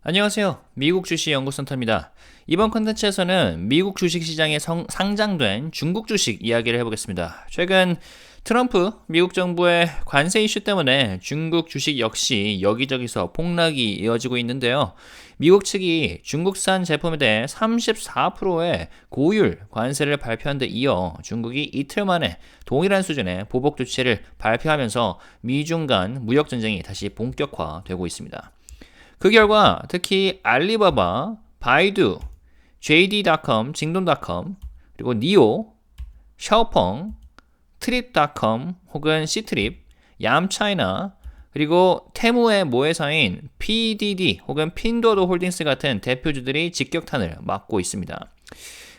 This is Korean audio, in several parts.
안녕하세요. 미국 주식 연구센터입니다. 이번 컨텐츠에서는 미국 주식시장에 상장된 중국 주식 이야기를 해보겠습니다. 최근 트럼프 미국 정부의 관세 이슈 때문에 중국 주식 역시 여기저기서 폭락이 이어지고 있는데요. 미국 측이 중국산 제품에 대해 34%의 고율 관세를 발표한 데 이어 중국이 이틀 만에 동일한 수준의 보복 조치를 발표하면서 미중 간 무역 전쟁이 다시 본격화되고 있습니다. 그 결과 특히 알리바바, 바이두, JD.com, 징돈.com, 그리고 니오, 샤오펑, 트립.com 혹은 시트립, 얌차이나, 그리고 테무의 모회사인 PDD 혹은 핀도도 홀딩스 같은 대표주들이 직격탄을 맞고 있습니다.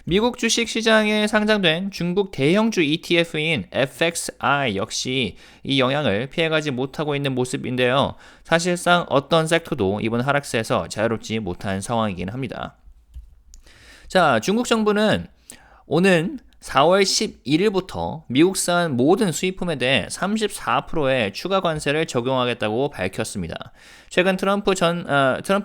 미국 주식 시장에 상장된 중국 대형주 ETF인 FXI 역시 이 영향을 피해가지 못하고 있는 모습인데요. 사실상 어떤 섹터도 이번 하락세에서 자유롭지 못한 상황이긴 합니다. 자, 중국 정부는 오는 4월 11일부터 미국산 모든 수입품에 대해 34%의 추가 관세를 적용하겠다고 밝혔습니다. 최근 트럼프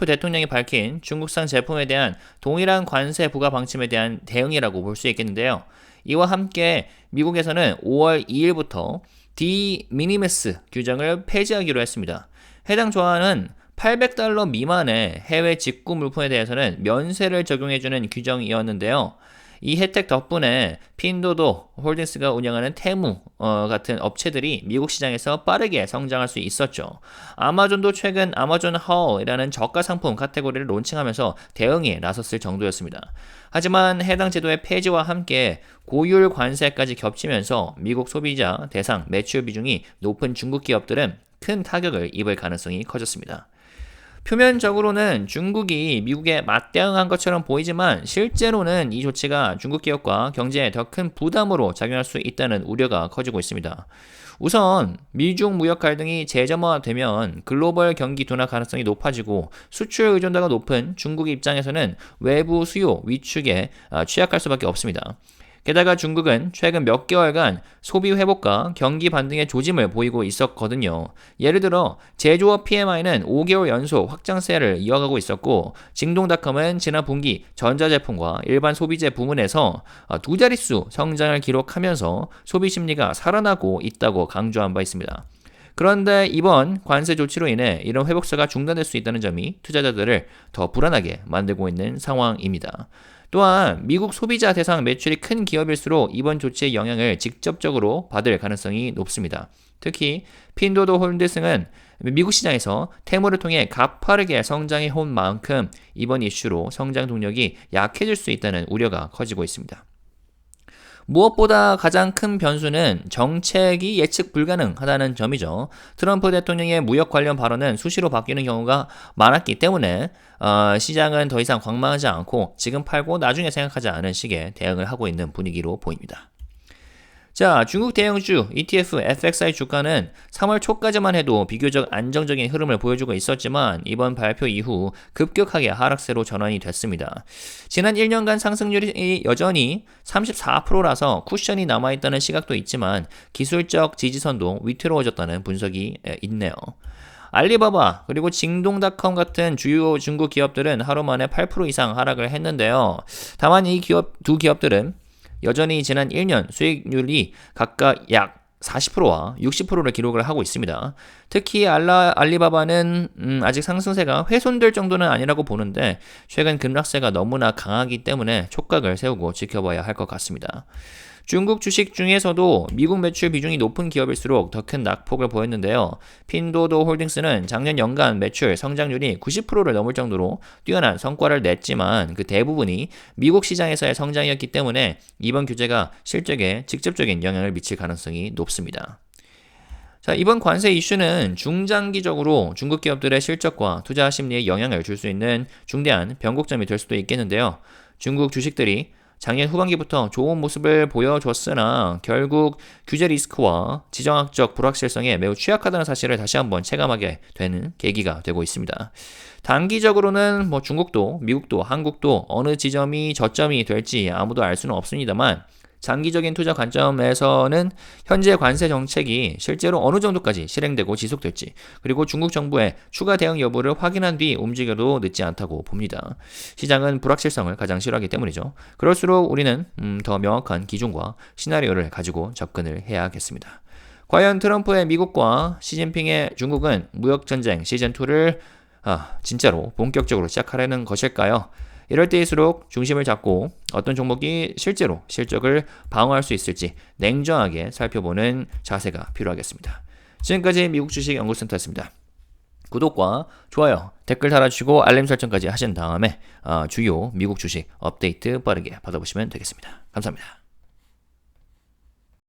대통령이 밝힌 중국산 제품에 대한 동일한 관세 부과 방침에 대한 대응이라고 볼 수 있겠는데요. 이와 함께 미국에서는 5월 2일부터 디미니미스 규정을 폐지하기로 했습니다. 해당 조항은 $800 미만의 해외 직구 물품에 대해서는 면세를 적용해주는 규정이었는데요. 이 혜택 덕분에 핀도도 홀딩스가 운영하는 테무 같은 업체들이 미국 시장에서 빠르게 성장할 수 있었죠. 아마존도 최근 아마존 헐이라는 저가 상품 카테고리를 론칭하면서 대응에 나섰을 정도였습니다. 하지만 해당 제도의 폐지와 함께 고율 관세까지 겹치면서 미국 소비자 대상 매출 비중이 높은 중국 기업들은 큰 타격을 입을 가능성이 커졌습니다. 표면적으로는 중국이 미국에 맞대응한 것처럼 보이지만 실제로는 이 조치가 중국 기업과 경제에 더 큰 부담으로 작용할 수 있다는 우려가 커지고 있습니다. 우선 미중 무역 갈등이 재점화되면 글로벌 경기 둔화 가능성이 높아지고 수출 의존도가 높은 중국 입장에서는 외부 수요 위축에 취약할 수밖에 없습니다. 게다가 중국은 최근 몇 개월간 소비 회복과 경기 반등의 조짐을 보이고 있었거든요. 예를 들어 제조업 PMI는 5개월 연속 확장세를 이어가고 있었고 징동닷컴은 지난 분기 전자제품과 일반 소비재 부문에서 두 자릿수 성장을 기록하면서 소비 심리가 살아나고 있다고 강조한 바 있습니다. 그런데 이번 관세 조치로 인해 이런 회복세가 중단될 수 있다는 점이 투자자들을 더 불안하게 만들고 있는 상황입니다. 또한 미국 소비자 대상 매출이 큰 기업일수록 이번 조치의 영향을 직접적으로 받을 가능성이 높습니다. 특히 핀도도 홀딩스는 미국 시장에서 테무를 통해 가파르게 성장해 온 만큼 이번 이슈로 성장 동력이 약해질 수 있다는 우려가 커지고 있습니다. 무엇보다 가장 큰 변수는 정책이 예측 불가능하다는 점이죠. 트럼프 대통령의 무역 관련 발언은 수시로 바뀌는 경우가 많았기 때문에 시장은 더 이상 관망하지 않고 지금 팔고 나중에 생각하지 않은 식의 대응을 하고 있는 분위기로 보입니다. 자, 중국 대형주 ETF FXI 주가는 3월 초까지만 해도 비교적 안정적인 흐름을 보여주고 있었지만 이번 발표 이후 급격하게 하락세로 전환이 됐습니다. 지난 1년간 상승률이 여전히 34%라서 쿠션이 남아있다는 시각도 있지만 기술적 지지선도 위태로워졌다는 분석이 있네요. 알리바바 그리고 징동닷컴 같은 주요 중국 기업들은 하루 만에 8% 이상 하락을 했는데요. 다만 이 두 기업들은 여전히 지난 1년 수익률이 각각 약 40%와 60%를 기록을 하고 있습니다. 특히 알리바바는 아직 상승세가 훼손될 정도는 아니라고 보는데 최근 급락세가 너무나 강하기 때문에 촉각을 세우고 지켜봐야 할 것 같습니다. 중국 주식 중에서도 미국 매출 비중이 높은 기업일수록 더 큰 낙폭을 보였는데요. 핀도도 홀딩스는 작년 연간 매출 성장률이 90%를 넘을 정도로 뛰어난 성과를 냈지만 그 대부분이 미국 시장에서의 성장이었기 때문에 이번 규제가 실적에 직접적인 영향을 미칠 가능성이 높습니다. 자, 이번 관세 이슈는 중장기적으로 중국 기업들의 실적과 투자 심리에 영향을 줄 수 있는 중대한 변곡점이 될 수도 있겠는데요. 중국 주식들이 작년 후반기부터 좋은 모습을 보여줬으나 결국 규제 리스크와 지정학적 불확실성에 매우 취약하다는 사실을 다시 한번 체감하게 되는 계기가 되고 있습니다. 단기적으로는 중국도 미국도 한국도 어느 지점이 저점이 될지 아무도 알 수는 없습니다만 장기적인 투자 관점에서는 현재 관세 정책이 실제로 어느 정도까지 실행되고 지속될지, 그리고 중국 정부의 추가 대응 여부를 확인한 뒤 움직여도 늦지 않다고 봅니다. 시장은 불확실성을 가장 싫어하기 때문이죠. 그럴수록 우리는 더 명확한 기준과 시나리오를 가지고 접근을 해야겠습니다. 과연 트럼프의 미국과 시진핑의 중국은 무역전쟁 시즌2를 진짜로 본격적으로 시작하려는 것일까요? 이럴 때일수록 중심을 잡고 어떤 종목이 실제로 실적을 방어할 수 있을지 냉정하게 살펴보는 자세가 필요하겠습니다. 지금까지 미국 주식 연구센터였습니다. 구독과 좋아요, 댓글 달아주시고 알림 설정까지 하신 다음에 주요 미국 주식 업데이트 빠르게 받아보시면 되겠습니다. 감사합니다.